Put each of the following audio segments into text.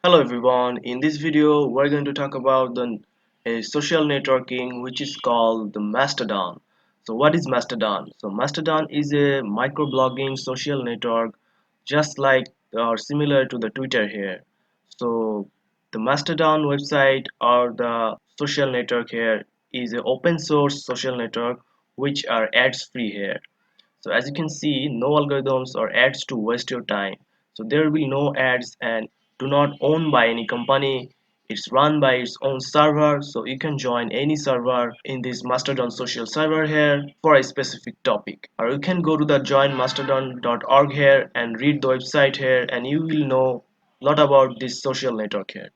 Hello everyone, in this video we're going to talk about a social networking which is called the Mastodon. So what is Mastodon? So Mastodon is a microblogging social network just like or similar to the Twitter here. So the Mastodon website or the social network here is an open source social network which are ads free here. So as you can see, no algorithms or ads to waste your time. So there will be no ads and do not own by any company. It's run by its own server, so you can join any server in this Mastodon social server here for a specific topic. Or you can go to the joinmastodon.org here and read the website here and you will know a lot about this social network here.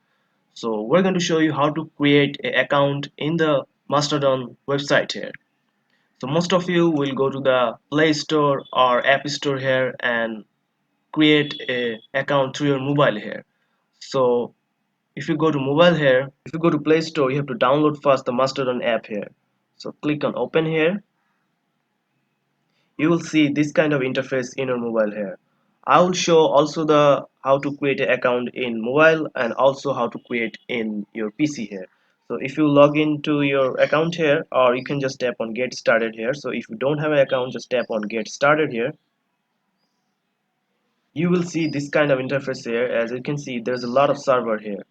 So we're going to show you how to create an account in the Mastodon website here. So most of you will go to the Play Store or App Store here and create a account through your mobile here. So if you go to mobile here, if you go to Play Store, you have to download first the Mastodon app here. So click on open here. You will see this kind of interface in your mobile here. I will show also the how to create an account in mobile and also how to create in your PC here. So if you log into your account here, or you can just tap on get started here. So if you don't have an account, just tap on get started here. You will see this kind of interface here. As you can see, there's a lot of server here.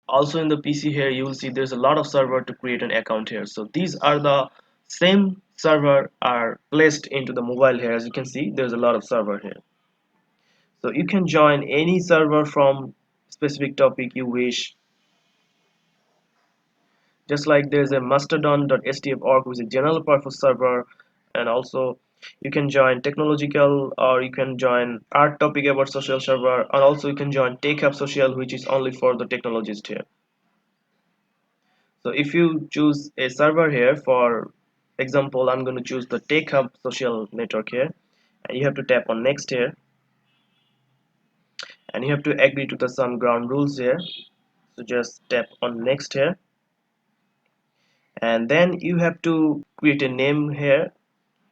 Also in the PC here, you will see there's a lot of server to create an account here. So these are the same server are placed into the mobile here. As you can see, there's a lot of server here. So you can join any server from specific topic you wish. Just like there's a mastodon.stf.org which is a general purpose server, and also you can join technological, or you can join art topic about social server, and also you can join tech hub social which is only for the technologist here. So if you choose a server here, for example I'm going to choose the tech hub social network here, and you have to tap on next here, and you have to agree to the some ground rules here. So just tap on next here, and then you have to create a name here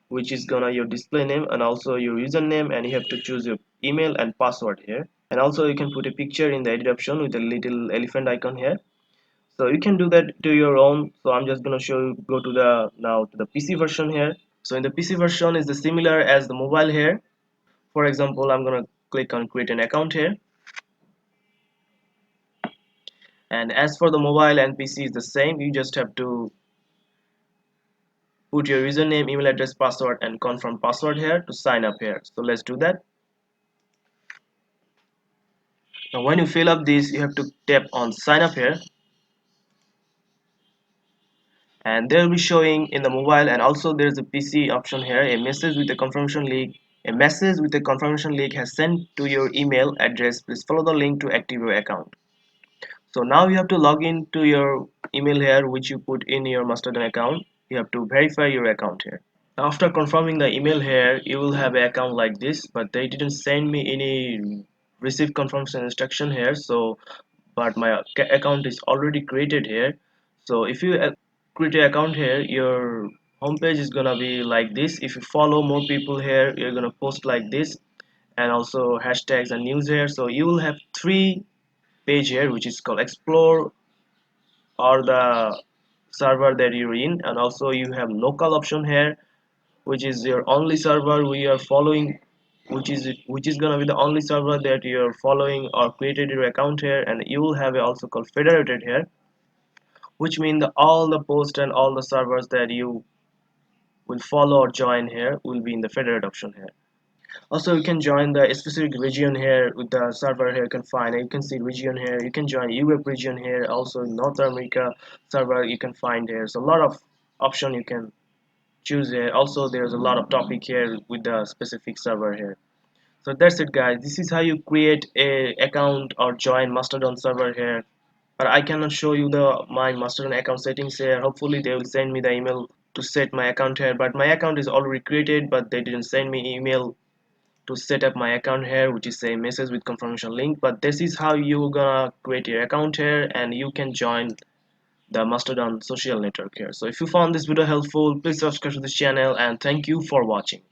which is gonna your display name and also your username, and you have to choose your email and password here, and also you can put a picture in the edit option with a little elephant icon here. So you can do that to your own. So I'm just gonna show you, go to the now to the PC version here. So in the PC version is the similar as the mobile here. For example, I'm gonna click on create an account here, and as for the mobile and PC is the same. You just have to put your username, email address, password, and confirm password here to sign up here. So let's do that. Now when you fill up this, you have to tap on sign up here, and they will be showing in the mobile, and also there is a PC option here, a message with a confirmation link. A message with a confirmation link has sent to your email address. Please follow the link to active your account. So now you have to log in to your email here which you put in your Mastodon account. You have to verify your account here. After confirming the email here, you will have an account like this, but they didn't send me any receive confirmation instruction here. So but my account is already created here. So if you create an account here, your homepage is gonna be like this. If you follow more people here, you're gonna post like this, and also hashtags and news here. So you will have three page here which is called explore, or the server that you're in, and also you have local option here which is your only server we are following, which is gonna be the only server that you're following or created your account here. And you will have a also called federated here, which means that all the posts and all the servers that you will follow or join here will be in the federate option here. Also you can join the specific region here with the server here. You can find, you can see region here, you can join Europe region here, also North America server you can find here. So a lot of option you can choose here. Also there's a lot of topic here with the specific server here. So that's it guys, this is how you create a account or join Mastodon server here. But I cannot show you the my Mastodon account settings here. Hopefully they will send me the email to set my account here, but my account is already created, but they didn't send me email to set up my account here, which is a message with confirmation link. But this is how you gonna create your account here, and you can join the Mastodon social network here. So if you found this video helpful, please subscribe to this channel, and thank you for watching.